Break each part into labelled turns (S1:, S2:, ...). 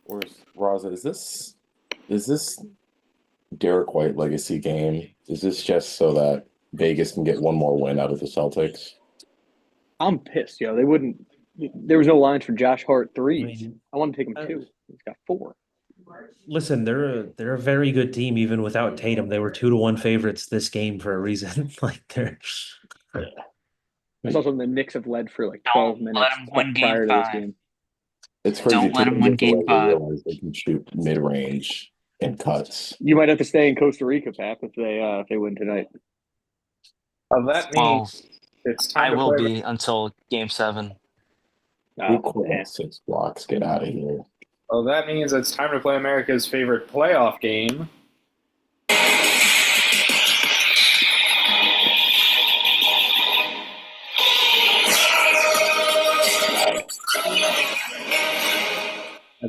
S1: Where's Raza? Is this Derek White legacy game? Is this just so that Vegas can get one more win out of the Celtics?
S2: I'm pissed, yo. They wouldn't. There was no lines for Josh Hart
S3: I
S2: threes.
S3: mean,
S2: I want to take him two. He's got four.
S3: listen, they're a very good team even without Tatum. They were 2-1 favorites this game for a reason. Like they're
S2: It's also the Knicks have led for like 12
S4: Don't let
S2: minutes
S4: him win game
S2: prior to this
S4: 5.
S2: game.
S1: It's crazy.
S4: Don't let
S1: Tatum
S4: him win
S1: gets
S4: game
S1: away, they
S4: 5.
S1: realize they can shoot mid range and cuts.
S2: You might have to stay in Costa Rica, Pap, if they win tonight.
S5: That
S4: Well,
S5: means it's time
S4: I
S5: to
S4: will
S5: play.
S4: be until game 7.
S1: Who caught 6 blocks? Get out of here.
S5: Well, that means it's time to play America's favorite playoff game.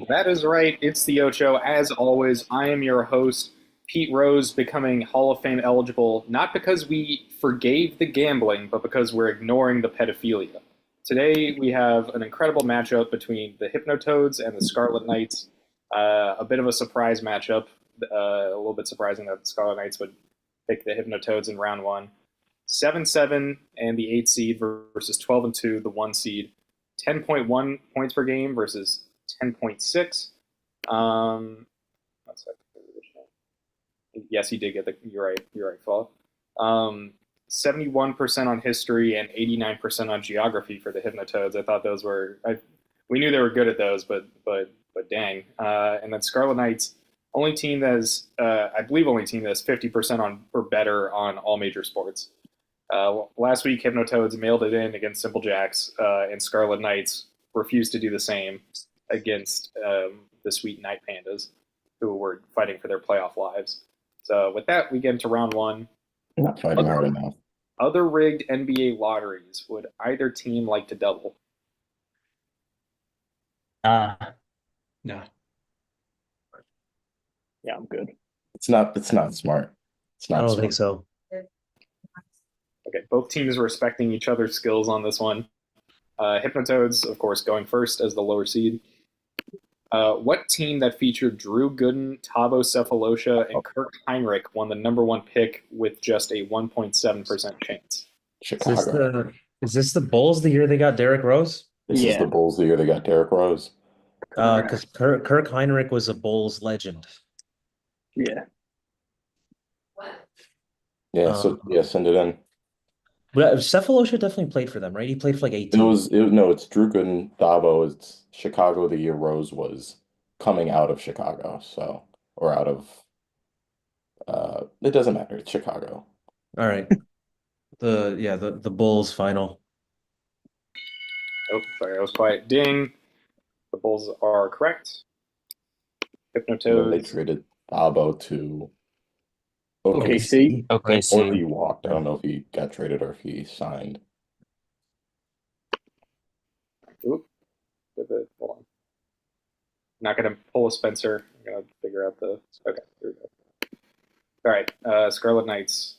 S5: That is right. It's the Ocho. As always, I am your host, Pete Rose, becoming Hall of Fame eligible, not because we forgave the gambling, but because we're ignoring the pedophilia. Today, we have an incredible matchup between the Hypnotoads and the Scarlet Knights. A bit of a surprise matchup. A little bit surprising that the Scarlet Knights would pick the Hypnotoads in round 1. 7-7 and the 8 seed versus 12-2, the 1 seed. 10.1 points per game versus 10.6. Yes, he did get the. You're right, Fall. 71% on history and 89% on geography for the Hypnotoads. I thought those were. We knew they were good at those, but dang. And then Scarlet Knights, only team that is, I believe, only team that's 50% on or better on all major sports. Last week, Hypnotoads mailed it in against Simple Jacks, and Scarlet Knights refused to do the same against the Sweet Night Pandas, who were fighting for their playoff lives. So with that, we get into round 1.
S1: Not fighting hard enough.
S5: Other rigged NBA lotteries, would either team like to double?
S3: no.
S2: Yeah, I'm good.
S1: It's not smart. It's
S3: I
S1: not
S3: don't
S1: smart.
S3: think so.
S5: Okay, both teams respecting each other's skills on this one. Hypnotoads, of course, going first as the lower seed. What team that featured Drew Gooden, Tavo Cephalosha, and Kirk Heinrich won the number 1 pick with just a 1.7% chance?
S1: Chicago.
S3: Is this the Bulls the year they got Derrick Rose?
S1: This is the Bulls the year they got Derrick Rose.
S3: Because Kirk Heinrich was a Bulls legend.
S2: Yeah.
S1: Yeah, send it in.
S3: But Cephalosha definitely played for them, right? He played for like 18.
S1: It's Drew Gooden, Thabo. It's Chicago the year Rose was coming out of Chicago, it doesn't matter. It's Chicago.
S3: All right. The Bulls final.
S5: Oh, sorry, I was quiet. Ding. The Bulls are correct. Hypnotoads.
S1: They traded Thabo to
S2: OKC.
S1: Or he walked. I don't know if he got traded or if he signed.
S5: Oop. Hold on. Not going to pull a Spencer. I'm going to figure out the... Okay, here we go. All right, Scarlet Knights.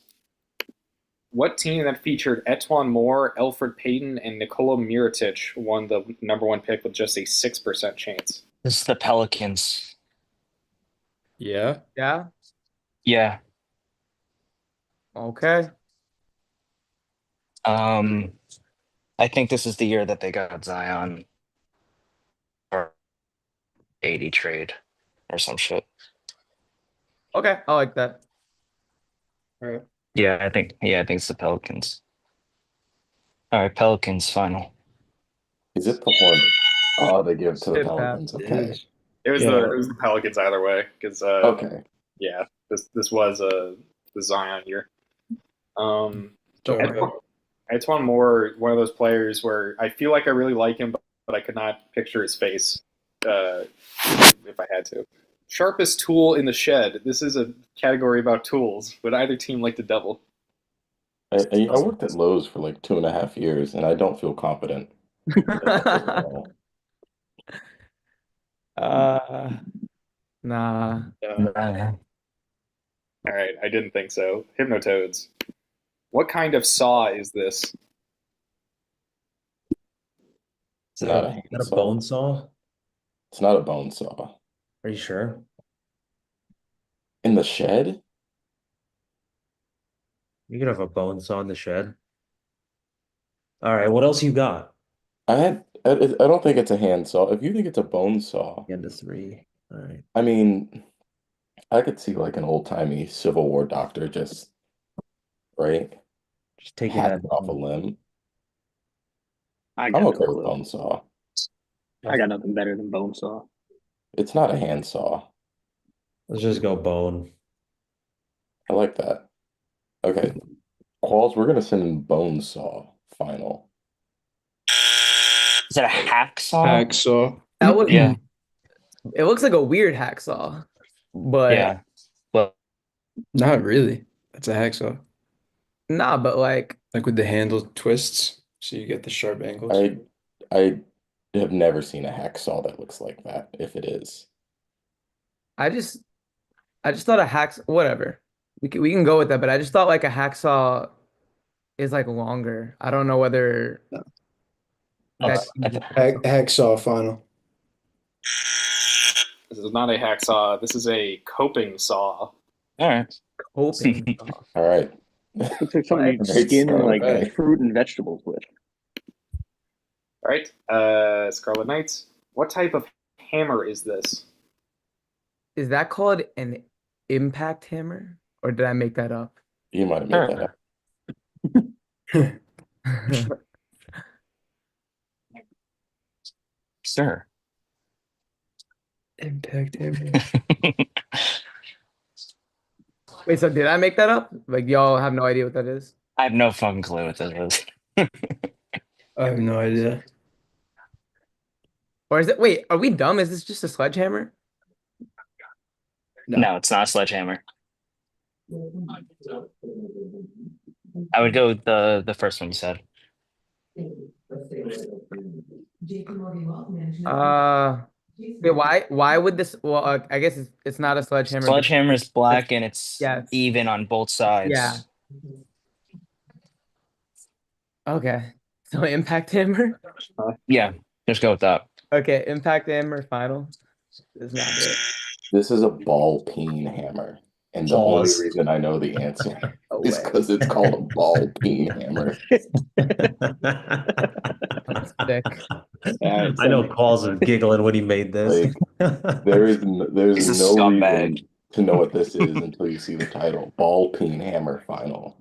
S5: What team that featured Etwan Moore, Elfrid Payton, and Nikola Mirotic won the number 1 pick with just a 6% chance?
S4: This is the Pelicans.
S6: Yeah.
S4: Yeah.
S6: Okay.
S4: I think this is the year that they got Zion or 80 trade or some shit.
S6: Okay. I like that. All right.
S4: Yeah, I think it's the Pelicans. All right, Pelicans final.
S1: Is it the Hornets? Oh, they give to the
S6: It
S1: Pelicans. Okay.
S5: It was the Pelicans either way, because
S1: Okay.
S5: yeah, this was the Zion year.
S6: Don't worry.
S5: Etwan Moore, one of those players where I feel like I really like him, but I could not picture his face if I had to. Sharpest tool in the shed. This is a category about tools. Would either team like to double?
S1: I worked at Lowe's for like 2.5 years, and I don't feel confident.
S6: Nah.
S5: All right, I didn't think so. Hypnotoads. What kind of saw is this?
S1: It's not a
S3: Is that a
S1: handsaw.
S3: bone saw?
S1: It's not a bone saw.
S3: Are you sure?
S1: In the shed?
S3: You could have a bone saw in the shed. All right, what else you got?
S1: I don't think it's a handsaw. If you think it's a bone saw,
S3: Into three. All right.
S1: I mean, I could see like an old-timey Civil War doctor just, right,
S3: Just taking that.
S1: hacking off a limb.
S2: I
S1: I'm
S2: got no
S1: okay with
S2: clue.
S1: bone saw.
S2: I got nothing better than bone saw.
S1: It's not a handsaw.
S3: Let's just go bone.
S1: I like that. Okay, Qualls, we're gonna send in bone saw final.
S4: Is it a hacksaw?
S6: Hacksaw.
S7: That would.
S4: Yeah,
S7: It looks like a weird hacksaw, but
S4: yeah. Well,
S6: Not really. That's a hacksaw.
S7: nah. But like,
S6: Like with the handle twists, so you get the sharp angles.
S1: I have never seen a hacksaw that looks like that, if it is.
S7: I just, I just thought a hacksaw. Whatever. We can go with that. But I just thought like a hacksaw is like longer. I don't know whether
S6: No.
S7: that's
S6: Hacksaw final.
S5: This is not a hacksaw. This is a coping saw.
S4: all right.
S7: coping.
S1: All right.
S2: Looks like something you'd
S1: Great
S2: skin
S1: start,
S2: like
S1: okay.
S2: fruit and vegetables with.
S5: All right, Scarlet Knights. What type of hammer is this?
S7: Is that called an impact hammer, or did I make that up?
S1: You might have made that up.
S4: Sure.
S6: Impact hammer.
S7: Wait, so did I make that up? Like y'all have no idea what that is?
S4: I have no fucking clue what this is.
S6: I have no idea.
S7: Or is it? Wait, are we dumb? Is this just a sledgehammer?
S4: No, it's not a sledgehammer. I would go with the first one you said.
S7: Wait, why would this? Well, I guess it's not a sledgehammer.
S4: Sledgehammer is black and it's
S7: Yes.
S4: even on both sides.
S7: Yeah. Okay. So impact hammer.
S4: Yeah, just go with that.
S7: Okay, impact hammer final. Is not it.
S1: This is a ball peen hammer. And the only
S3: Pause.
S1: reason I know the answer
S7: No
S1: is
S7: way.
S1: because it's called a ball peen hammer.
S7: Sick.
S3: I know Paul's was giggling when he made this.
S1: There's
S4: He's
S1: no
S4: a
S1: reason
S4: scumbag.
S1: to know what this is until you see the title. Ball peen hammer final.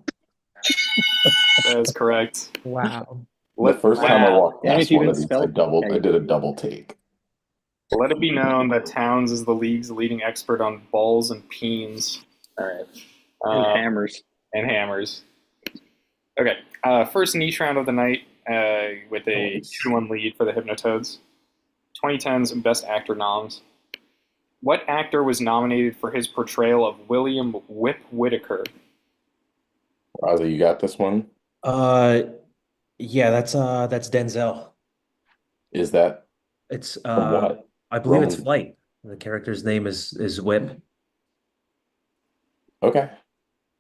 S5: That is correct.
S7: Wow.
S1: The first time I walked
S2: And
S1: past
S2: if you
S1: one
S2: even
S1: of these,
S2: spelled
S1: I did a double take.
S5: Let it be known that Towns is the league's leading expert on balls and peens. All right.
S2: And hammers.
S5: And hammers. Okay. First niche round of the night with a
S1: Nice.
S5: 2-1 lead for the Hypnotoads. 2010's Best Actor noms. What actor was nominated for his portrayal of William Whip Whitaker?
S1: Raza, you got this one?
S3: Yeah, that's Denzel.
S1: Is that
S3: It's
S1: from what?
S3: I believe it's
S1: Roman-
S3: Flight. The character's name is Whip.
S1: Okay.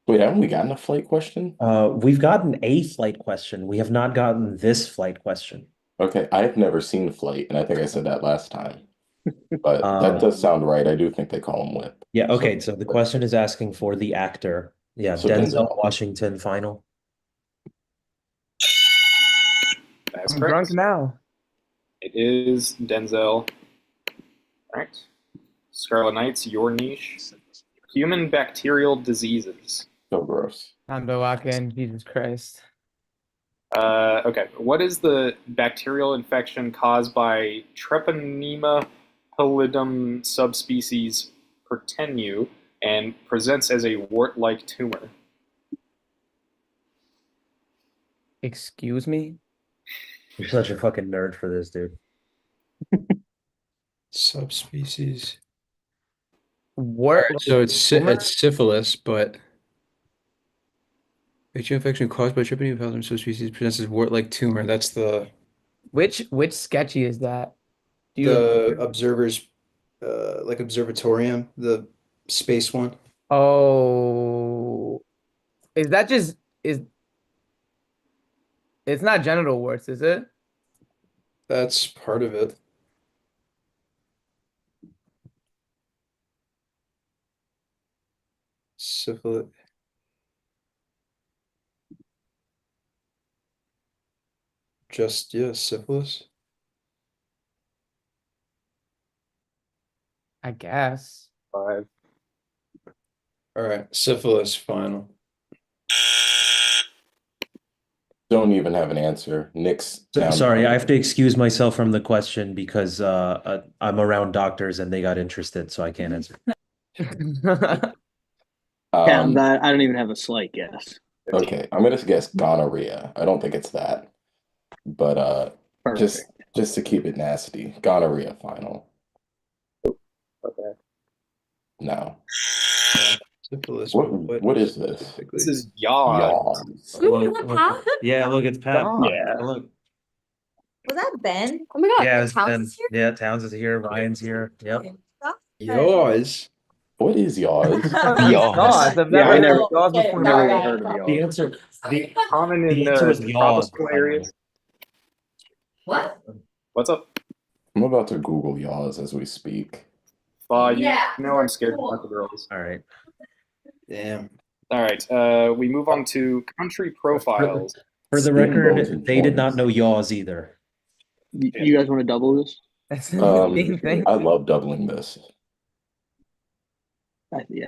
S1: Wait, haven't we gotten a flight question?
S3: We've gotten a flight question. We have not gotten this flight question.
S1: Okay, I've never seen Flight, and I think I said that last time. But
S3: Um,
S1: that does sound right. I do think they call him Whip.
S3: Yeah, okay, so the question is asking for the actor. Yeah,
S1: So
S3: Denzel
S1: Denzel.
S3: Washington final.
S5: That's
S7: I'm
S5: correct.
S7: drunk now.
S5: It is Denzel. All right. Scarlet Knights, your niche. Human bacterial diseases.
S1: So gross.
S7: Time to lock in. Jesus Christ.
S5: Okay. What is the bacterial infection caused by Treponema pallidum subspecies pertenu and presents as a wart-like tumor?
S7: Excuse me.
S3: You're such a fucking nerd for this, dude.
S6: Subspecies.
S7: What?
S6: So it's
S7: Tumor?
S6: it's syphilis, but bacterial infection caused by Treponema pallidum subspecies presents as wart-like tumor. That's
S7: Which sketchy is that? Do you
S6: the
S7: remember?
S6: observers, like observatorium, the space one.
S7: Oh, is that is it's not genital warts, is it?
S6: That's part of it. Syphilis. Just, yeah, syphilis.
S7: I guess.
S5: 5.
S6: All right, syphilis final.
S1: Don't even have an answer. Nick's down.
S3: Sorry, I have to excuse myself from the question because I'm around doctors and they got interested, so I can't answer.
S2: Yeah,
S1: Um,
S2: I don't even have a slight guess.
S1: okay, I'm gonna guess gonorrhea. I don't think it's that, but
S2: Perfect.
S1: just to keep it nasty, gonorrhea final.
S5: Okay.
S1: No.
S6: Syphilis.
S1: What is this?
S6: specifically?
S5: This is yaws.
S1: Yaws.
S3: Yeah, look, it's Pat.
S8: God.
S2: Yeah.
S3: Look.
S8: Was that Ben? Oh my God.
S3: Yeah, it's
S8: Towns
S3: Ben.
S8: is here?
S3: Yeah, Towns is here. Ryan's here. Yep.
S6: Yours.
S1: What is yaws?
S7: Yaws. I've
S2: Yeah, I
S7: never heard
S2: never-
S7: of yaws before.
S2: Never
S8: Okay.
S2: even heard of
S3: The
S2: y'all.
S3: answer, the
S5: Common in
S3: answer was
S5: the
S3: yaws.
S5: tropical areas.
S8: What?
S5: What's up?
S1: I'm about to Google yaws as we speak.
S8: Yeah,
S5: You know I'm scared
S8: cool.
S5: about the girls.
S3: All right.
S6: Damn.
S5: All right, we move on to country profiles.
S3: For the
S1: Steamboats
S3: record,
S1: and
S3: they did not
S1: joints.
S3: know yaws either.
S2: You guys want to double this?
S7: That's the main thing.
S1: I love doubling this.
S2: Yeah.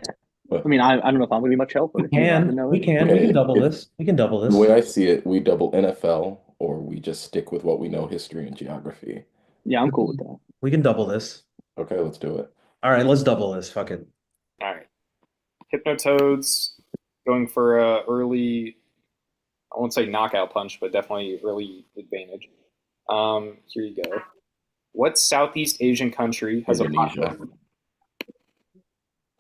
S1: But
S2: I mean, I don't know if I'm gonna be much help, but if you happen to know
S3: We
S2: it.
S3: can
S1: Okay,
S3: double
S1: if-
S3: this. We can double
S1: the way
S3: this.
S1: I see it, we double NFL or we just stick with what we know, history and geography.
S2: Yeah, I'm cool with that.
S3: We can double this.
S1: Okay, let's do it.
S3: All right, let's double this. Fuck it.
S5: All right, Hypnotoads going for a early. I won't say knockout punch, but definitely early advantage. Here you go. What Southeast Asian country has a
S1: Indonesia.
S5: population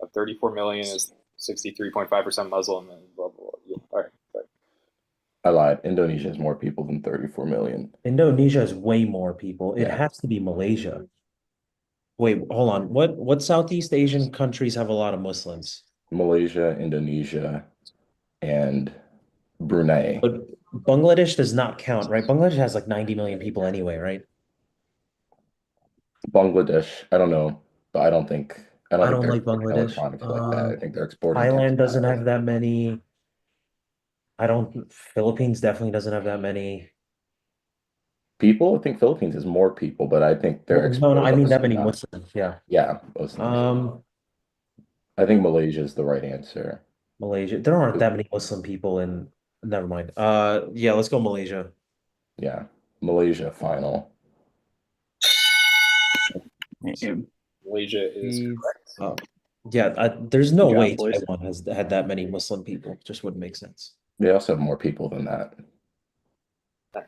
S5: of 34 million, is 63.5% Muslim, and blah blah blah. Yeah. All right. Sorry.
S1: I lied. Indonesia has more people than 34 million.
S3: Indonesia has way more people. It
S1: Yeah.
S3: has to be Malaysia. Wait, hold on. What Southeast Asian countries have a lot of Muslims?
S1: Malaysia, Indonesia, and Brunei.
S3: But Bangladesh does not count, right? Bangladesh has like 90 million people anyway, right?
S1: Bangladesh, I don't know, but I don't think
S3: I don't
S1: they're
S3: like
S1: exporting
S3: Bangladesh.
S1: electronics like that. I think they're exporting
S3: Thailand doesn't
S1: textiles.
S3: have that many. Philippines definitely doesn't have that many.
S1: People. I think Philippines is more people, but I think they're
S3: No, I mean that many
S1: exporting-
S3: Muslims. Yeah.
S1: Yeah, Muslims. I think Malaysia is the right answer.
S3: Malaysia. There aren't that many Muslim people in. Never mind. Yeah, let's go Malaysia.
S1: Yeah, Malaysia final.
S5: Malaysia is
S7: Jeez.
S5: correct.
S3: Yeah, there's no
S2: Good job,
S3: way
S2: boys.
S3: Taiwan has had that many Muslim people. Just wouldn't make sense.
S1: They also have more people than that.
S5: All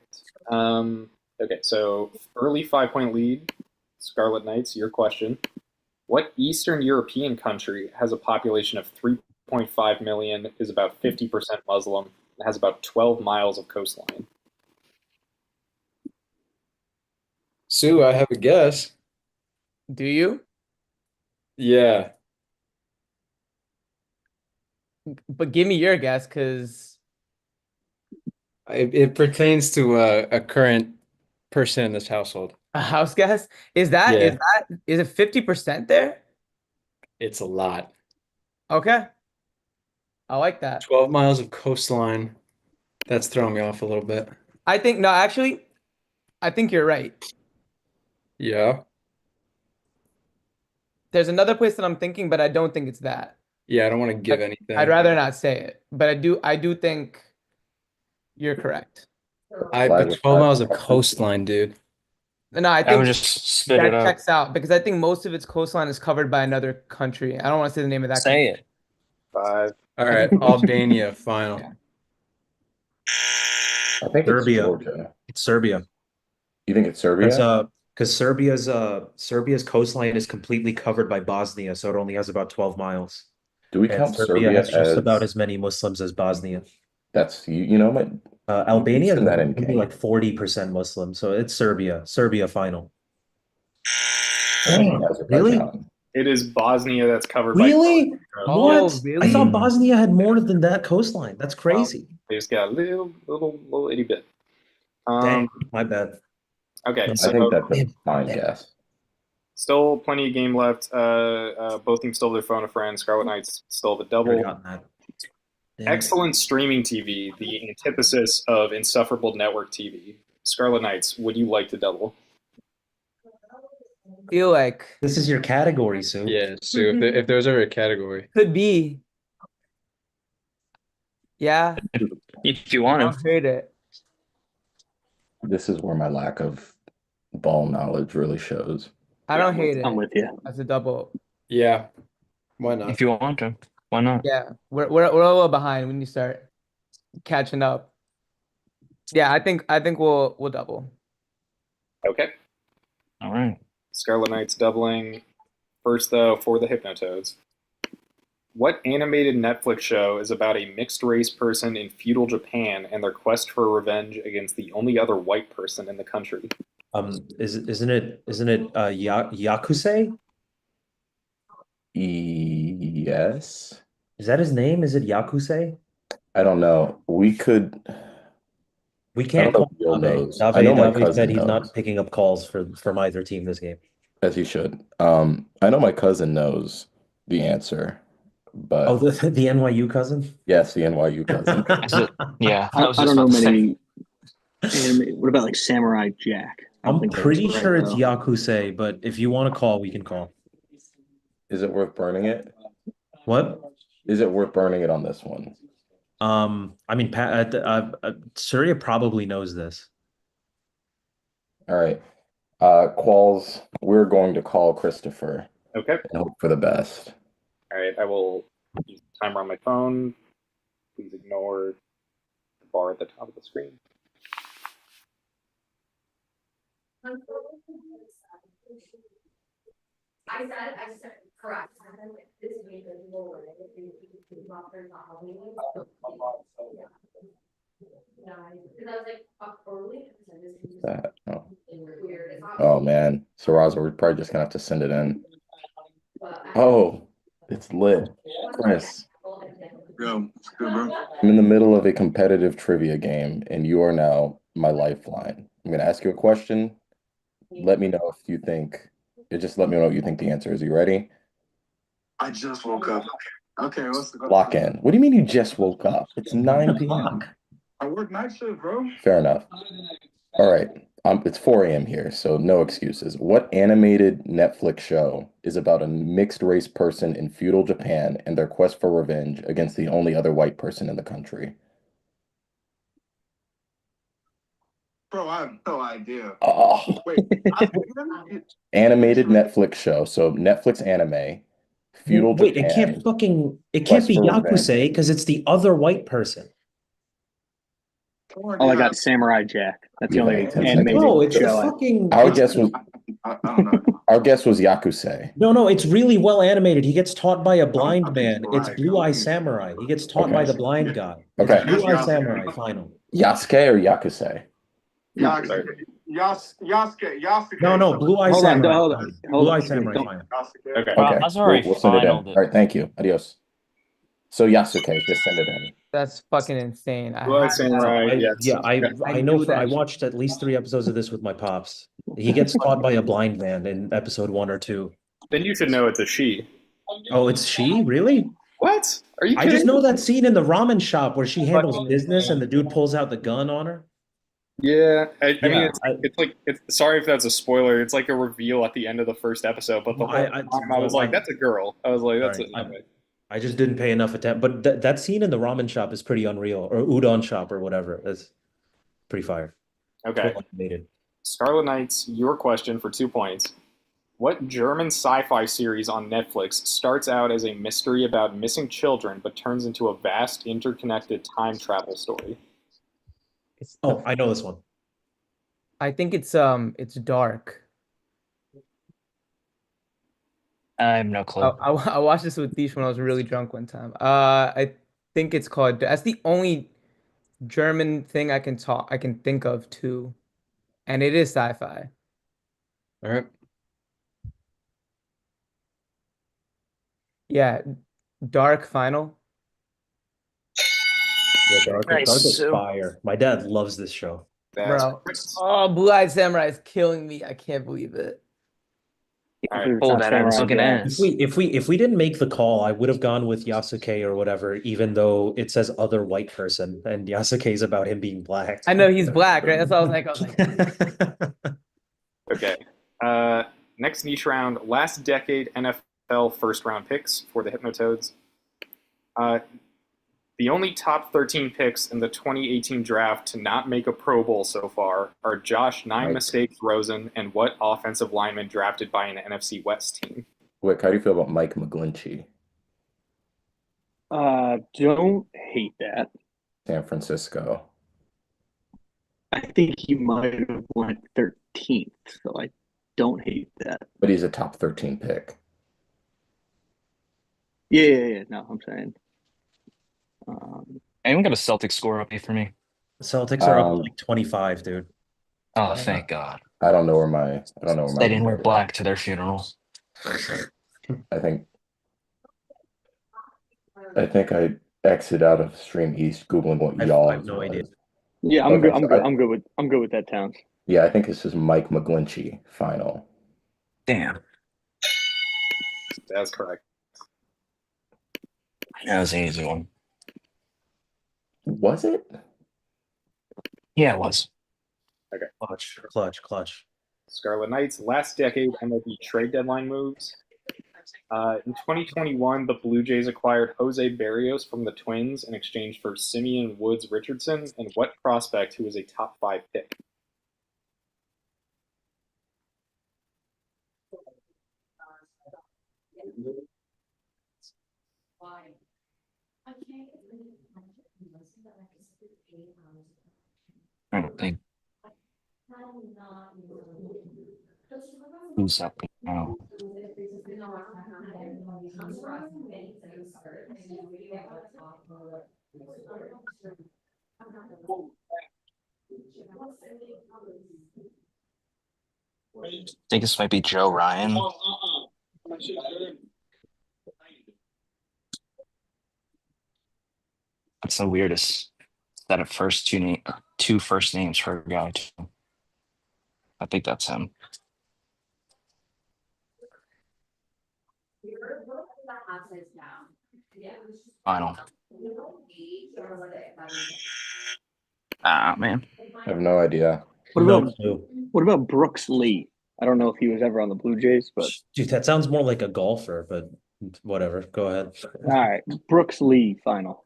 S5: right. Okay, so early 5-point lead. Scarlet Knights, your question. What Eastern European country has a population of 3.5 million, is about 50% Muslim, and has about 12 miles of coastline?
S6: Sue, I have a guess.
S7: Do you?
S6: Yeah.
S7: But give me your guess, because
S6: It pertains to a current person in this household.
S7: a house guess is
S6: Yeah.
S7: it 50% there?
S6: It's a lot.
S7: Okay, I like that.
S6: 12 miles of coastline. That's throwing me off a little bit.
S7: I think no, actually, I think you're right.
S6: Yeah.
S7: There's another place that I'm thinking, but I don't think it's that.
S6: Yeah, I don't want to give anything.
S7: I'd rather not say it, but I do think you're correct.
S6: But 12 miles of coastline, dude.
S7: No, I
S4: I
S7: think
S4: would just spit
S7: that
S4: it out.
S7: checks out because I think most of its coastline is covered by another country. I don't want to say the name of that
S4: Say
S7: country.
S4: it.
S5: 5.
S6: All right, Albania final.
S7: Yeah.
S1: I think it's
S3: Serbia.
S1: Georgia.
S3: It's Serbia.
S1: You think it's Serbia?
S3: Because Serbia's coastline is completely covered by Bosnia, so it only has about 12 miles.
S1: Do we
S3: And
S1: count
S3: Serbia
S1: Serbia
S3: has just
S1: as
S3: about as many Muslims as Bosnia.
S1: that's you know what?
S3: Albania is
S1: Isn't that in
S3: maybe
S1: game?
S3: like 40% Muslim, so it's Serbia. Serbia final.
S1: Azerbaijan.
S5: It is Bosnia that's covered
S3: Really?
S5: by.
S7: Oh,
S3: What?
S7: really?
S3: I thought Bosnia had more than that coastline. That's crazy.
S5: They just got a little itty bit.
S3: Dang, my bad.
S5: Okay,
S3: I
S5: so
S1: I think that's a fine
S3: Damn.
S1: guess.
S5: still plenty of game left. Both teams still have their phone a friend. Scarlet Knights still have a
S3: Should've
S5: double.
S3: gotten that. Damn it.
S5: Excellent streaming TV, the antithesis of insufferable network TV. Scarlet Knights, would you like to double?
S7: Feel like
S3: This is your category, Sue.
S6: Yeah, so if there's ever a category.
S7: could be. Yeah,
S4: If you
S7: I
S4: want
S7: don't
S4: to.
S7: hate it.
S1: This is where my lack of ball knowledge really shows.
S7: I don't hate
S2: I'm
S7: it
S2: with you.
S7: as a double.
S6: Yeah, why not?
S4: If you want to. Why not?
S7: Yeah, we're a little behind. We need to start catching up. Yeah, I think we'll double.
S5: Okay.
S4: All right.
S5: Scarlet Knights doubling. First, though, for the Hypnotoads. What animated Netflix show is about a mixed race person in feudal Japan and their quest for revenge against the only other white person in the country?
S3: Isn't it Yakusei?
S1: Yes.
S3: Is that his name? Is it Yakusei?
S1: I don't know. We could.
S3: We
S1: I
S3: can't
S1: don't know
S3: call
S1: if Will
S3: Dave.
S1: knows. I know my
S3: Dave
S1: cousin
S3: said he's
S1: knows,
S3: not picking up calls from either team this game.
S1: as he should. I know my cousin knows the answer, but
S3: Oh, the NYU cousin?
S1: yes, the NYU cousin.
S4: Is it? Yeah, I was
S2: I
S4: just
S2: don't know
S4: about to say.
S2: many anime. What about like Samurai Jack? I don't
S3: I'm
S2: think that's
S3: pretty
S2: right,
S3: sure it's
S2: though.
S3: Yakusei, but if you want to call, we can call.
S1: Is it worth burning it?
S3: What?
S1: Is it worth burning it on this one?
S3: I mean, Surya probably knows this.
S1: All right. Qualls, we're going to call Christopher
S5: Okay.
S1: and hope for the best.
S5: All right. I will use the timer on my phone. Please ignore the bar at the top of the screen.
S8: I said correct.
S1: That. Oh. Oh man. So Raza, we're probably just gonna have to send it in. Oh, it's lit. Chris,
S9: Yo, it's good, bro.
S1: I'm in the middle of a competitive trivia game, and you are now my lifeline. I'm gonna ask you a question. Let me know if you think. Just let me know what you think the answer is. You ready?
S9: I just woke up. Okay, what's the
S1: Lock in. What do you mean you just woke up? It's 9 p.m.
S9: I work night shift, bro.
S1: Fair enough. All right. It's 4 a.m. here, so no excuses. What animated Netflix show is about a mixed race person in feudal Japan and their quest for revenge against the only other white person in the country?
S9: Bro, I have no idea.
S1: Oh,
S9: Wait,
S1: animated Netflix show. So Netflix anime, feudal
S3: Wait,
S1: Japan.
S3: it can't
S1: Quest
S3: be
S1: for Revenge.
S3: Yakusei because it's the other white person.
S2: Oh, I got Samurai Jack. That's the
S1: Yeah,
S2: only
S1: 10
S2: animated
S3: No, it's
S2: show.
S3: fucking.
S1: Our
S3: it's-
S1: guess was
S9: I don't know.
S1: our guess was Yakusei.
S3: No, it's really well animated. He gets taught by a blind
S9: okay,
S3: man. It's
S9: right.
S3: Blue Eye Samurai. He gets taught
S1: Okay.
S3: by the blind guy. It's
S1: Okay.
S3: Blue Eye
S9: That's
S3: Samurai
S9: Yasuke.
S3: final.
S1: Yasuke or Yakusei?
S9: Yasuke.
S3: No, Blue Eye
S2: Hold on,
S3: Samurai.
S2: hold on,
S3: final.
S2: hold
S3: Blue
S2: on.
S3: Eye Samurai
S2: Don't-
S3: final.
S5: Okay.
S1: Okay.
S4: I've already
S1: We'll send it in.
S4: finaled
S1: All
S4: it.
S1: right, thank you. Adios. So Yasuke, just send it in.
S7: That's fucking insane. I
S5: Blue Eye
S7: had to have-
S5: Samurai. Yes.
S3: Yeah, I
S7: I
S3: know.
S7: knew that
S3: I
S7: shit.
S3: watched at least 3 episodes of this with my pops. He gets taught by a blind man in episode 1 or 2.
S5: Then you should know it's a she.
S3: Oh, it's she? Really?
S5: What? Are you
S3: I
S5: kidding?
S3: just know that scene in the ramen shop where she handles
S7: Fucking
S3: business and
S7: insane.
S3: the dude pulls out the gun on her.
S5: Yeah, I mean,
S3: Yeah,
S5: it's like sorry if that's a spoiler. It's like a reveal at the end of the first episode, but the whole time I was like, "That's a girl." I was like, "That's
S3: Sorry,
S5: a."
S3: I just didn't pay enough attention. But that scene in the ramen shop is pretty unreal, or udon shop or whatever. It's pretty fire.
S5: Okay,
S3: Well animated.
S5: Scarlet Knights, your question for 2 points. What German sci-fi series on Netflix starts out as a mystery about missing children, but turns into a vast, interconnected time travel story?
S7: It's
S3: Oh, I know this one.
S7: I think it's dark.
S4: I have no clue.
S7: I watched this with Thish when I was really drunk one time. I think it's called. That's the only German thing I can think of too, and it is sci-fi.
S6: All right.
S7: Yeah, Dark Final.
S3: Yeah, Dark
S4: Nice.
S3: is
S4: So-
S3: fire. My dad loves this show.
S5: That's
S7: Bro.
S5: correct.
S7: Oh, Blue Eyed Samurai is killing me. I can't believe it.
S5: All right.
S4: Pull that out fucking ass.
S3: If we didn't make the call, I would have gone with Yasuke or whatever, even though it says other white person and Yasuke is about him being black.
S7: I know he's black, right? That's what I was like,
S5: Okay. Next niche round, last decade NFL first round picks for the Hypnotoads. The only top 13 picks in the 2018 draft to not make a Pro Bowl so far are Josh Nine
S1: Right.
S5: Mistakes Rosen and what offensive lineman drafted by an NFC West team?
S1: Wick, how do you feel about Mike McGlinchey,
S2: Don't hate that.
S1: San Francisco?
S2: I think he might have went 13th, so I don't hate that.
S1: But he's a top 13 pick.
S2: Yeah. No, I'm saying.
S4: Anyone got a Celtic score up here for me?
S3: Celtics are up
S1: Um,
S3: like 25, dude.
S4: Oh, thank God.
S1: I don't know where my
S4: They didn't wear black to their funeral.
S1: I think I exit out of Stream East Googling what
S3: I
S1: y'all
S3: have no idea.
S2: Yeah, I'm
S1: Okay,
S2: good. I'm
S1: so
S2: good. I'm good with that, Towns.
S1: Yeah, I think this is Mike McGlinchey final.
S4: Damn.
S5: That's correct.
S4: That was an easy one.
S1: Was it?
S4: Yeah, it was.
S3: Clutch.
S5: Scarlet Knights, last decade MLB trade deadline moves. In 2021, the Blue Jays acquired Jose Barrios from the Twins in exchange for Simeon Woods Richardson and what prospect who was a top 5 pick?
S4: I don't think. Who's up now? I think this might be Joe Ryan. That's the weirdest set of two first names for a guy too. I think that's him. Final. Ah, man.
S1: I have no idea.
S3: No clue.
S2: What about Brooks Lee? I don't know if he was ever on the Blue Jays, but
S3: Dude, that sounds more like a golfer, but whatever. Go ahead.
S2: all right, Brooks Lee final.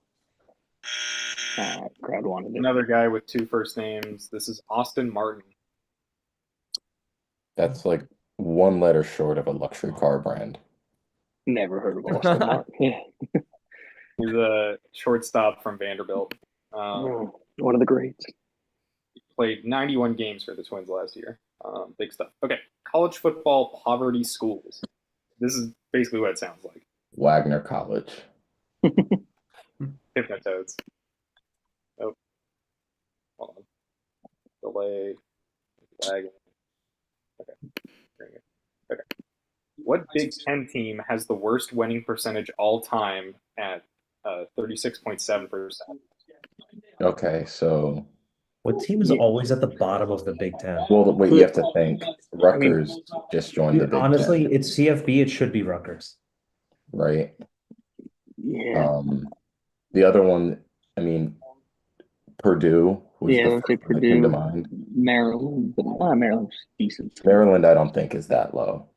S2: Crowd wanted it.
S5: Another guy with 2 first names. This is Austin Martin.
S1: That's like one letter short of a luxury car brand.
S2: Never heard of Austin Martin. Yeah.
S5: He's a shortstop from Vanderbilt.
S2: One of the greats.
S5: Played 91 games for the Twins last year. Big stuff. Okay, college football poverty schools. This is basically what it sounds like.
S1: Wagner College.
S5: Hypnotoads. Oh, hold on. Delay. Wagner. Okay. What Big Ten team has the worst winning percentage all time at 36.7%?
S1: Okay, so
S3: What team is always at the bottom of the Big Ten?
S1: well, wait, you have to think. Rutgers just joined the
S3: Dude,
S1: Big
S3: honestly,
S1: Ten,
S3: it's CFB. It should be Rutgers.
S1: right?
S2: Yeah.
S1: The other one, I mean, Purdue was
S2: Yeah,
S1: the
S2: let's say
S1: first one that came to
S2: Purdue,
S1: mind.
S2: Maryland, but Maryland's decent.
S1: Maryland, I don't think is that low.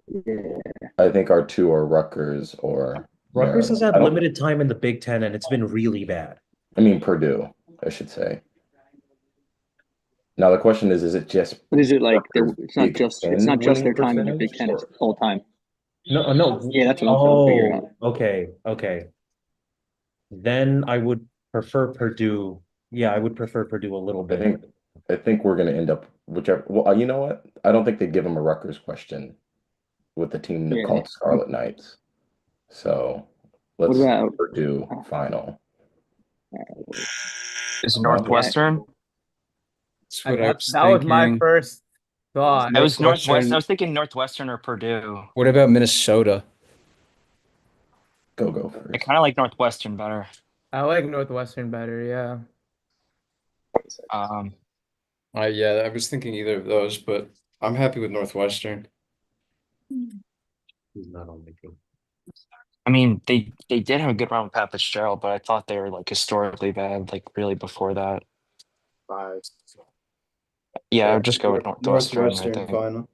S2: Yeah.
S1: I think our two are Rutgers or
S3: Rutgers has
S1: Maryland.
S3: had limited time in the Big Ten, and it's been really bad.
S1: I mean, Purdue, I should say. Now the question is it just
S2: But is it like
S1: Rutgers
S2: it's not
S1: Big
S2: just
S1: Ten
S2: their
S1: winning
S2: time in the Big
S1: percentage,
S2: Ten, it's
S1: or-
S2: all time.
S3: No.
S2: Yeah, that's what I'm trying to figure out.
S3: Okay. Then I would prefer Purdue. Yeah, I would prefer Purdue a little bit.
S1: I think we're going to end up whichever. Well, you know what? I don't think they'd give him a Rutgers question with the team that
S2: Yeah.
S1: called Scarlet Knights. So let's
S2: What about
S1: Purdue final.
S4: Is Northwestern?
S6: That's what I was
S7: that was my
S6: thinking.
S7: first thought.
S4: I was Northwestern.
S6: Northwestern.
S4: I was thinking Northwestern or Purdue.
S6: What about Minnesota?
S1: Go
S4: I
S1: first.
S4: kind of like Northwestern better.
S7: I like Northwestern better, yeah.
S5: 26.
S10: Yeah, I was thinking either of those, but I'm happy with Northwestern.
S3: He's not on the team.
S4: I mean, they did have a good run with Pat Fitzgerald, but I thought they were like historically bad, like really before that.
S5: 5.
S4: Yeah, I would just go with Northwestern, I
S10: Northwestern
S4: think.
S10: final.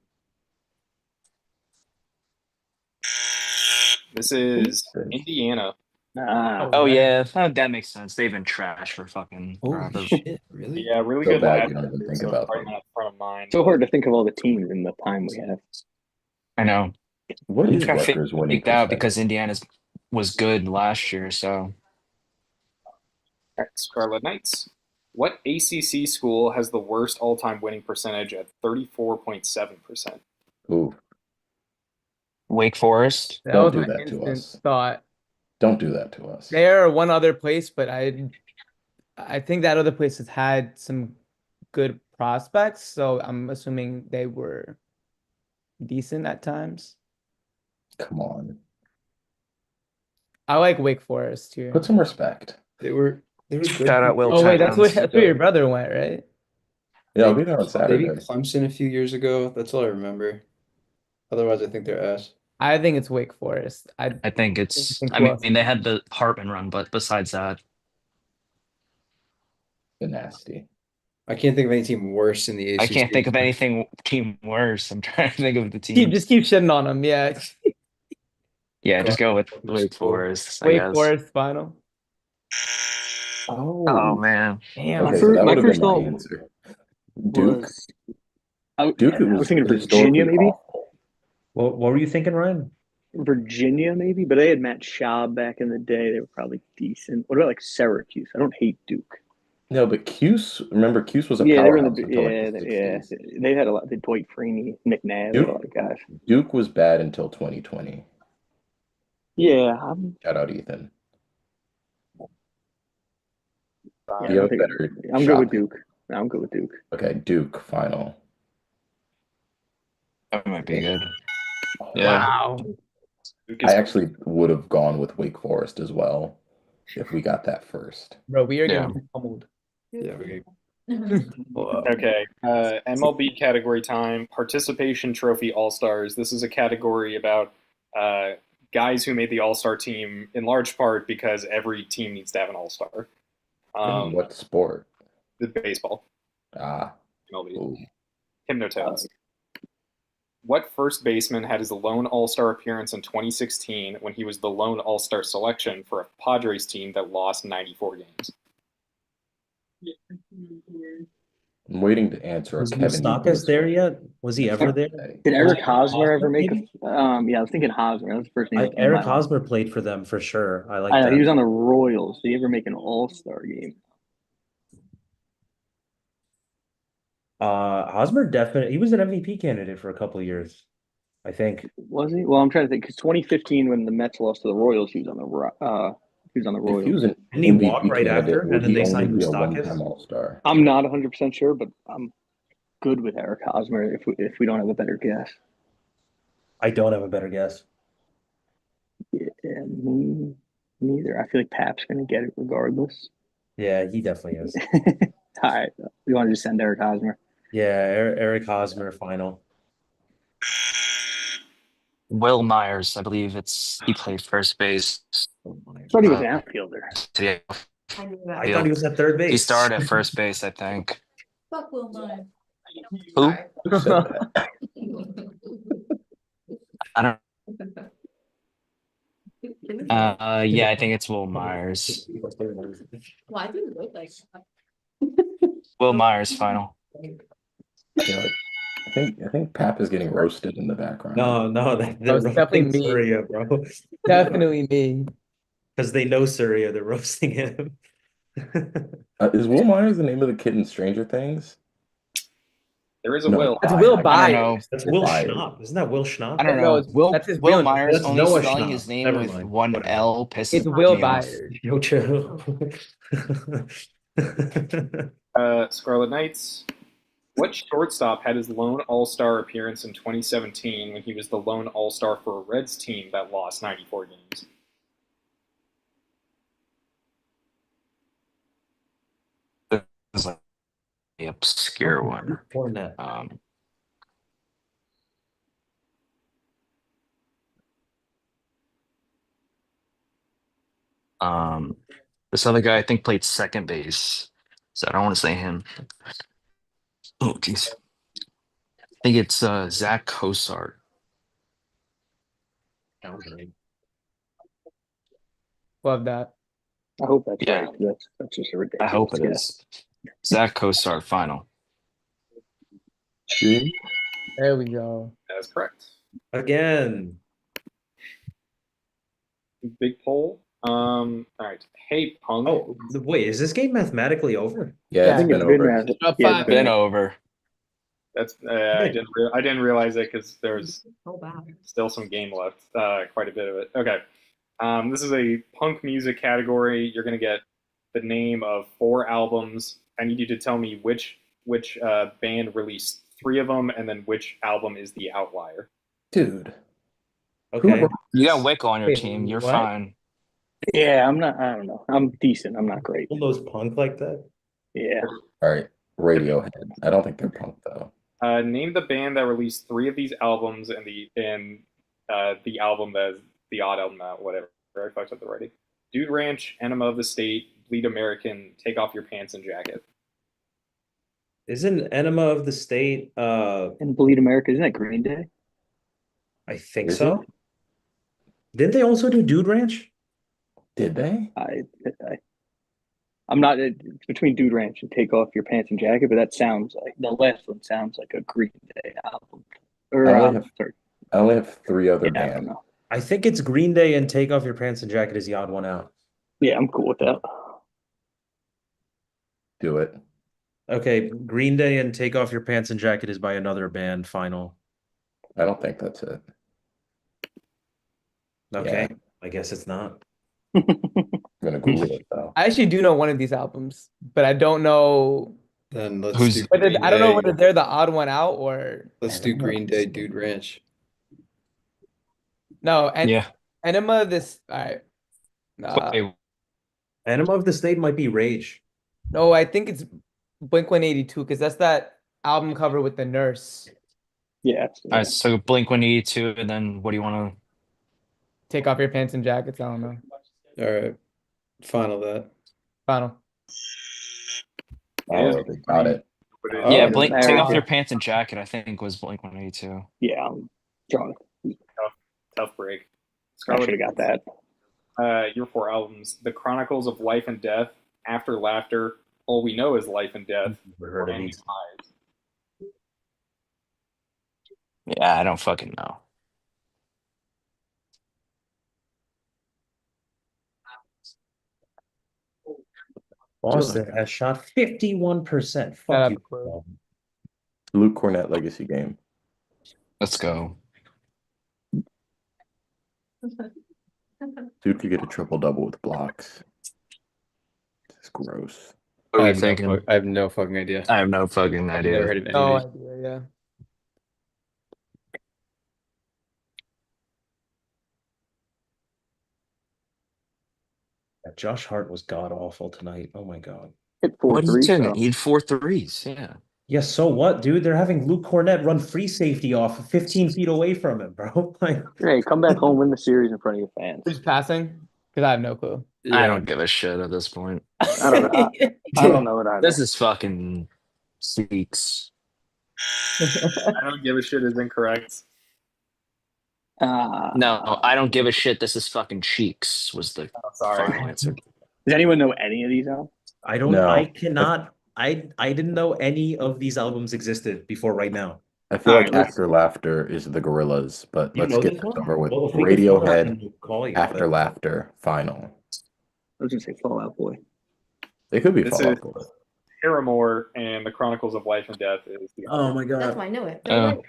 S5: This is Indiana.
S4: Oh yeah, that makes sense. They've been trash for fucking
S10: Holy
S4: forever.
S10: shit, really?
S5: Yeah, really
S1: So
S5: good
S1: bad
S5: last
S1: you don't even
S5: year,
S1: think
S5: so
S1: about
S5: probably
S1: them.
S5: not front of mind.
S2: So hard to think of all the teams in the time we have.
S4: I know.
S1: What
S4: I'm
S1: is
S4: trying to
S1: Rutgers winning
S4: figure out
S1: percentage?
S4: because Indiana's was good last year, so
S5: All right, Scarlet Knights. What ACC school has the worst all-time winning percentage at 34.7%?
S1: Ooh,
S4: Wake Forest.
S7: That
S1: don't
S7: was
S1: do
S7: my
S1: that to
S7: instant
S1: us.
S7: thought.
S1: Don't do that to us.
S7: There are one other place, but I think that other place has had some good prospects, so I'm assuming they were decent at times.
S1: Come on.
S7: I like Wake Forest here.
S1: Put some respect.
S10: They were good.
S4: Shout out Will
S7: Oh wait,
S4: Towns.
S7: that's where your brother went, right?
S1: Yeah, I'll
S10: They-
S1: be there on
S10: They beat
S1: Saturday.
S10: Clemson a few years ago. That's all I remember. Otherwise, I think they're ass.
S7: I think it's Wake Forest.
S4: I think it's.
S7: think
S4: I
S7: who
S4: mean,
S7: else?
S4: they had the Hartman run, but besides that,
S1: The nasty.
S10: I can't think of any team worse in the
S4: I
S10: ACC.
S4: can't think of anything team worse. I'm trying to think of the
S7: Keep
S4: team.
S7: just keep shitting on them, yeah.
S4: Yeah, just go with
S10: Fucking
S4: Wake
S10: school.
S4: Forest, I
S7: Wake
S4: guess.
S7: Forest final.
S4: Oh
S1: Oh,
S4: man.
S7: Damn.
S1: okay, so that
S2: My
S1: would have been
S2: first
S1: my
S2: thought
S1: answer. Duke?
S2: was I,
S1: Duke
S2: I was
S1: was
S2: thinking
S1: historically
S2: Virginia, maybe.
S1: awful.
S3: What were you thinking, Ryan?
S2: Virginia, maybe, but they had Matt Schaub back in the day. They were probably decent. What about like Syracuse? I don't hate Duke.
S1: No, but Cuse, remember, Cuse was a
S2: Yeah, they were in the
S1: powerhouse until like the
S2: yeah.
S1: 60s.
S2: They had a lot. The Dwight Freeney, McNabb, they had a lot of guys.
S1: Duke was bad until 2020.
S2: Yeah,
S1: Shout out Ethan.
S2: yeah,
S1: Do you have a better
S2: I'm good
S1: shot?
S2: with Duke. I'm good with Duke.
S1: Okay, Duke final.
S4: That might be good. Yeah.
S7: Wow.
S1: I actually would have gone with Wake Forest as well if we got that first.
S7: Bro, we are
S4: Yeah.
S7: getting pummeled.
S10: Yeah, we
S5: Okay, MLB category time. Participation Trophy All-Stars. This is a category about guys who made the All-Star team in large part because every team needs to have an All-Star.
S1: In what sport?
S5: The baseball.
S1: Ah,
S5: MLB.
S1: ooh.
S5: Hypnotoads. What first baseman had his lone All-Star appearance in 2016 when he was the lone All-Star selection for a Padres team that lost 94 games?
S1: I'm waiting to answer.
S3: Was
S1: Kevin
S3: Moustakas there yet? Was he ever there?
S2: Did Eric Hosmer ever
S3: Hosmer,
S2: make
S3: maybe?
S2: Yeah, I was thinking Hosmer. That was the first name that came to
S3: Eric
S2: my mind.
S3: Hosmer played for them for sure. I like
S2: I know
S3: that.
S2: he was on the Royals. Did he ever make an All-Star game?
S3: Hosmer definitely, he was an MVP candidate for a couple of years, I think.
S2: Was he? Well, I'm trying to think because 2015 when the Mets lost to the Royals, he was on the
S1: If he was
S2: Royals.
S1: an
S3: Didn't he walk
S1: MVP
S3: right after,
S1: candidate,
S3: and
S1: would
S3: then
S1: he
S3: they
S1: only
S3: signed
S1: be a
S3: Moustakas?
S1: one-time All-Star?
S2: I'm not 100% sure, but I'm good with Eric Hosmer if we don't have a better guess.
S3: I don't have a better guess.
S2: Yeah, me neither. I feel like Pap's gonna get it regardless.
S3: Yeah, he definitely is.
S2: All right, we want to just send Eric Hosmer.
S3: Yeah, Eric Hosmer final.
S4: Will Myers, I believe he played first base.
S2: I thought he was an outfielder.
S4: Yeah.
S3: I thought he was at third base.
S4: He started at first base, I think.
S8: Fuck Will Myers.
S4: Who?
S1: Who said that?
S4: I don't. Yeah, I think it's Will Myers.
S8: Why do you look like that?
S4: Will Myers final.
S1: Yeah, I think Pap is getting roasted in the background.
S3: No, they're
S7: it's definitely
S3: roasting
S7: me.
S3: Surya, bro.
S7: Definitely me.
S3: Because they know Surya, they're roasting him.
S1: Is Will Myers the name of the kid in Stranger Things?
S5: There is a
S1: No,
S5: Will.
S7: That's Will
S4: I don't know.
S7: Byers.
S3: That's Will
S1: Byers.
S3: Schnapp. Isn't that Will Schnapp?
S4: I don't
S7: No,
S4: know.
S7: that's his
S4: Will
S7: real name.
S4: Myers
S3: That's
S4: only
S3: Noah
S4: spelling
S3: Schnapp.
S4: his name
S3: Never
S4: with
S3: mind.
S4: one
S3: Whatever.
S4: L pisses
S7: It's Will
S4: me off.
S7: Byers.
S3: Yo, chill.
S5: Scarlet Knights. What shortstop had his lone All-Star appearance in 2017 when he was the lone All-Star for a Reds team that lost 94 games?
S4: It's like obscure one.
S3: Cornet.
S4: This other guy I think played second base, so I don't want to say him. Oh, jeez. I think it's Zach Cosart.
S7: Love that.
S2: I hope that's
S4: Yeah.
S2: right. That's just a
S4: I
S2: ridiculous
S4: hope it
S2: guess.
S4: is. Zach Cosart final.
S7: There we go.
S5: That is correct.
S3: Again.
S5: Big poll. All right. Hey, Punk.
S3: Oh, wait, is this game mathematically over?
S1: Yeah,
S7: Yeah,
S1: it's
S7: I think
S1: been over.
S7: Five.
S4: Been over.
S5: That's I didn't realize it because there's
S8: So bad.
S5: still some game left. Quite a bit of it. Okay. This is a punk music category. You're gonna get the name of 4 albums. I need you to tell me which band released 3 of them, and then which album is the outlier.
S1: Dude.
S3: Okay.
S4: You got Wick on your
S7: Wait,
S4: team. You're
S7: what?
S4: fine.
S2: Yeah, I'm not. I don't know. I'm decent. I'm not great.
S3: All those punk like that?
S2: Yeah.
S1: All right. Radiohead. I don't think they're punk though.
S5: Name the band that released 3 of these albums and the album that is the odd album out, whatever. I fucked up the writing. Dude Ranch, Enema of the State, Bleed American, Take Off Your Pants and Jacket.
S3: Isn't Enema of the State
S2: And Bleed America, isn't that Green Day?
S3: I think
S1: Is
S3: so. Didn't they also do Dude Ranch?
S1: Did they?
S2: I'm not. It's between Dude Ranch and Take Off Your Pants and Jacket, but that sounds like the last one sounds like a Green Day album. Or sorry.
S1: I only have 3 other
S2: Yeah, I don't
S1: bands.
S2: know.
S3: I think it's Green Day and Take Off Your Pants and Jacket is the odd one out.
S2: Yeah, I'm cool with that.
S1: Do it.
S3: Okay, Green Day and Take Off Your Pants and Jacket is by another band final.
S1: I don't think that's it.
S3: Okay,
S1: Yeah.
S3: I guess it's not.
S1: I'm gonna Google it though.
S7: I actually do know one of these albums, but I don't know
S10: Then let's
S4: Who's-
S10: do
S7: whether
S10: Green
S7: I don't know
S10: Day.
S7: whether they're the odd one out or
S10: Let's do Green Day, Dude Ranch.
S7: no. And
S4: Yeah.
S7: Enema of this. All right.
S4: Wait,
S3: Enema of the State might be Rage.
S7: No, I think it's Blink-182 because that's that album cover with the nurse.
S2: Yeah.
S4: all right, so Blink-182, and then what do you want to?
S7: Take Off Your Pants and Jackets. I don't know.
S10: All right. Final that.
S7: Final.
S1: Oh, they got it.
S2: Oh,
S4: Yeah,
S2: it's
S4: Blink. Take
S2: American.
S4: Off Your Pants and Jacket. I think was Blink-182.
S2: Yeah, I'm drunk.
S5: Tough break.
S2: I
S5: Scarlet,
S2: should have got that.
S5: your 4 albums: The Chronicles of Life and Death, After Laughter, All We Know Is Life and Death,
S3: Never heard of
S5: Miami
S3: these.
S5: Highs.
S4: Yeah, I don't fucking know.
S3: Boston has shot 51%.
S7: Shut
S3: Fuck
S7: up,
S3: you.
S7: Chloe.
S1: Luke Cornett Legacy Game.
S4: Let's go.
S1: Dude could get a triple double with blocks. It's gross.
S4: What are
S10: I
S4: you
S10: have
S4: thinking?
S10: I have no fucking idea.
S4: I have no fucking
S10: I've never
S4: idea.
S10: heard of any
S7: No
S10: of these.
S7: idea. Yeah.
S3: Josh Hart was god awful tonight. Oh my god.
S2: Hit 4
S4: What are you
S2: 3.
S4: doing?
S2: So.
S4: He had 4 threes. Yeah.
S3: Yeah, so what, dude? They're having Luke Cornett run free safety off 15 feet away from him, bro. Like,
S2: Hey, come back home, win the series in front of your fans.
S7: Who's passing? Because I have no clue.
S4: I don't give a shit at this point.
S2: I don't know. I don't know it either.
S4: This is fucking Seeks.
S5: I don't give a shit is incorrect.
S4: No, I don't give a shit. This is fucking Cheeks. Was the
S5: Sorry.
S4: final answer.
S2: Does anyone know any of these albums?
S3: I don't,
S1: No.
S3: I cannot, I didn't know any of these albums existed before right now.
S1: I feel
S2: All
S1: like
S2: right, let's-
S1: After Laughter is the Gorillas, but
S3: You
S1: let's
S3: know
S1: get
S3: this
S1: this
S3: one?
S1: over with.
S3: Well, if we can find out, then
S1: Radiohead,
S3: we'll call you.
S1: After Laughter, final.
S2: I was gonna say Fall Out Boy.
S1: They could be
S5: This
S1: Fall
S5: is-
S1: Out Boy.
S5: Paramore and The Chronicles of Life and Death is the
S3: Oh my
S8: That's
S3: god.
S8: why I knew it.
S4: Oh.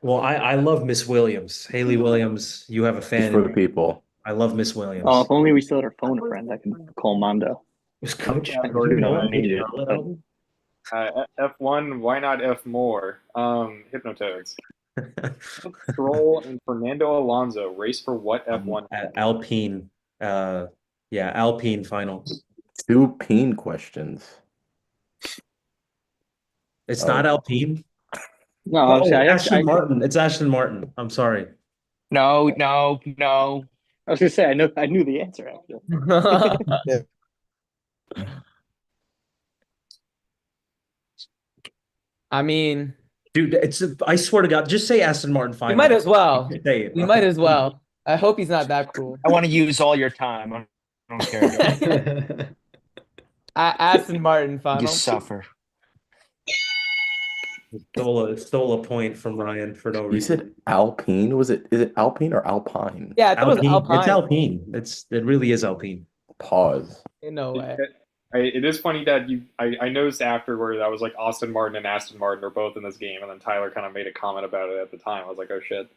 S3: Well, I love Miss Williams. Haley Williams, you have a
S1: Just
S3: fan.
S1: for the people.
S3: I love Miss Williams.
S2: Oh, if only we still had our phone a friend, I can call Mondo.
S3: Was Coach?
S5: Category
S3: You know
S2: I
S3: the
S2: need it.
S3: Scarlet album?
S5: F1, why not F more? Hypnotoads. Stroll and Fernando Alonso race for what F1?
S3: Alpine. Yeah, Alpine final.
S1: 2 peen questions.
S3: It's
S1: Oh.
S3: not Alpine.
S2: No,
S3: Oh,
S2: obviously,
S3: Ashton Martin. It's Ashton Martin. I'm sorry.
S4: No, no, no.
S2: I was gonna say I knew the answer actually.
S7: I mean,
S3: Dude, I swear to God, just say Aston Martin
S7: we
S3: finally.
S7: might as well.
S3: Say it,
S7: We
S3: bro.
S7: might as well. I hope he's not that cruel.
S4: I want to use all your time. I don't care.
S7: Aston Martin
S4: You
S7: final.
S4: suffer.
S3: Stole a point from Ryan for no
S1: You
S3: reason.
S1: said Alpine? Is it Alpine or Alpine?
S7: Yeah, I thought it was
S3: Alpine. It's
S7: Alpine.
S3: Alpine. It really is Alpine.
S1: Pause.
S7: In no way.
S5: It is funny that I noticed afterward that was like Austin Martin and Aston Martin are both in this game, and then Tyler kind of made a comment about it at the time. I was like, oh shit.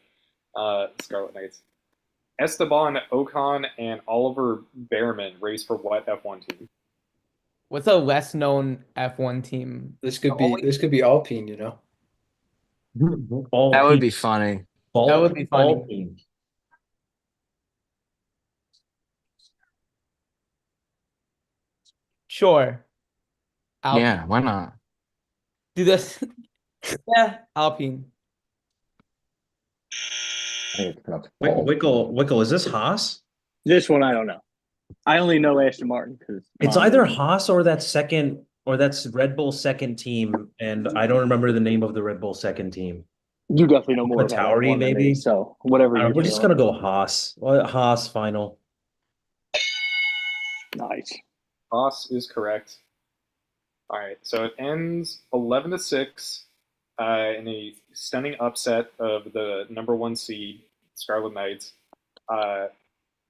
S5: Scarlet Knights. Esteban Ocon and Oliver Behrman race for what F1 team?
S7: What's a less known F1 team?
S10: This could be Alpine, you know.
S4: That would be funny.
S7: That would be funny.
S3: Alpine.
S7: Sure. Alpine.
S4: Yeah, why not?
S7: Do this. Yeah, Alpine.
S1: I think it's pronounced
S3: Wait,
S1: Paul.
S3: Wickle, is this Haas?
S2: This one I don't know. I only know Aston Martin because
S3: It's either Haas or that's Red Bull's second team, and I don't remember the name of the Red Bull second team.
S2: You definitely know more about
S3: Tauri,
S2: F1 than
S3: maybe?
S2: me, so whatever.
S3: We're just gonna go Haas. Haas final.
S2: Nice.
S5: Haas is correct. All right, so it ends 11-6 in a stunning upset of the number 1 seed, Scarlet Knights.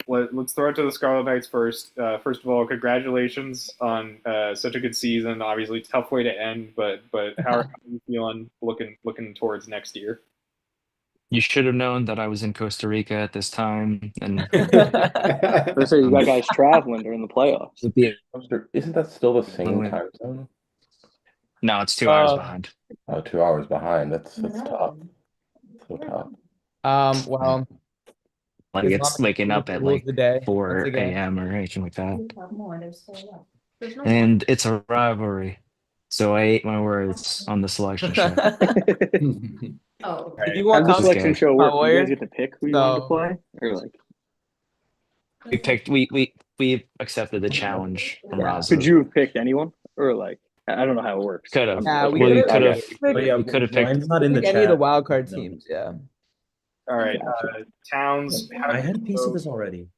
S5: Let's throw it to the Scarlet Knights first. First of all, congratulations on such a good season. Obviously, tough way to end, but how are you feeling looking towards next year?
S4: You should have known that I was in Costa Rica at this time, and
S2: So you got guys traveling during the playoffs.
S1: Isn't that still the same time zone?
S4: No, it's 2 hours behind.
S1: Oh, 2 hours behind. That's tough. So tough.
S7: Well,
S4: Like
S7: as
S4: it's
S7: long as
S4: waking
S7: you
S4: up
S7: do
S4: at
S7: rules
S4: like
S7: the day,
S4: 4
S7: once again.
S4: a.m. or anything like that.
S8: We have more, there's still left. There's no
S4: And it's a rivalry. So I ate my words on the selection show.
S8: Oh.
S2: Right.
S7: If you want
S2: How does the
S4: Complicated.
S2: selection show
S7: My
S2: work? You
S7: lawyer?
S2: guys get to pick who you want to
S7: So-
S2: play, or like
S4: We picked we accepted the challenge from Raza.
S2: could you have picked anyone, or like I don't know how it works.
S4: Could have.
S7: Yeah, we
S4: Well, you
S7: could've-
S4: could have.
S3: But yeah,
S4: We could have picked.
S3: Ryan's not in the
S7: Pick any of the
S3: chat.
S7: wild card
S3: No.
S7: teams, yeah.
S5: All right, Towns.
S3: I had a piece of this already.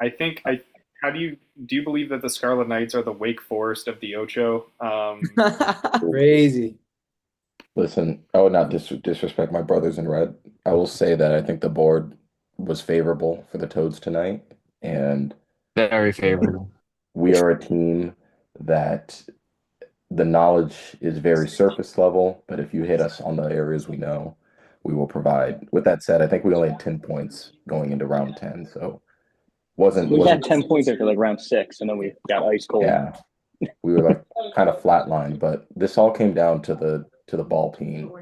S5: How do you believe that the Scarlet Knights are the Wake Forest of the Ocho?
S10: Crazy.
S1: Listen, I would not disrespect my brothers in red. I will say that I think the board was favorable for the Toads tonight, and
S4: Very favorable.
S1: we are a team that the knowledge is very surface level, but if you hit us on the areas we know, we will provide. With that said, I think we only had 10 points going into round 10, so
S2: We had
S1: wasn't
S2: 10 points after like round 6, and then we got ice cold.
S1: yeah. We were like kind of flatlined, but this all came down to the ball peen.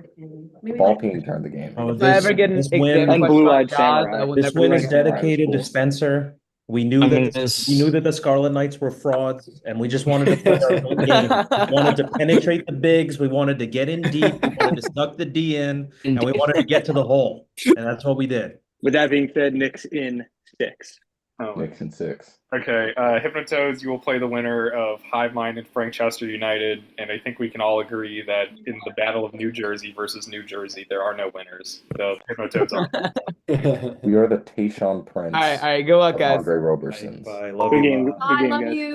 S1: The ball peen turned the game.
S3: Oh,
S7: If I ever get an
S3: this
S7: exam
S3: win-
S7: question
S2: And Blue-Eyed
S7: on Jaws, I
S2: Samurai.
S7: will
S3: This
S7: never
S3: win
S7: do
S3: is
S7: it.
S3: dedicated
S2: Cool.
S3: to Spencer. We knew
S4: I
S3: that
S4: mean, it's-
S3: we knew that the Scarlet Knights were frauds, and we just wanted to play our own game. We wanted to penetrate the bigs. We wanted to get in deep. We wanted to suck the D in, and we wanted to get to the hole. And that's what we did.
S2: With that being said, Nick's in 6.
S5: Oh,
S1: Knicks in 6.
S5: okay, Hypnotoads, you will play the winner of Hive Mind and Frank Chester United, and I think we can all agree that in the Battle of New Jersey versus New Jersey, there are no winners. The Hypnotoads are.
S1: We are the Tayshaun Prince
S7: All right, good luck,
S1: of
S7: guys.
S1: Andre Robertsons.
S3: Bye. Love
S2: Good
S3: you.
S2: game,
S3: Bye.
S2: good
S8: I
S2: game,
S8: love
S2: guys.
S8: you.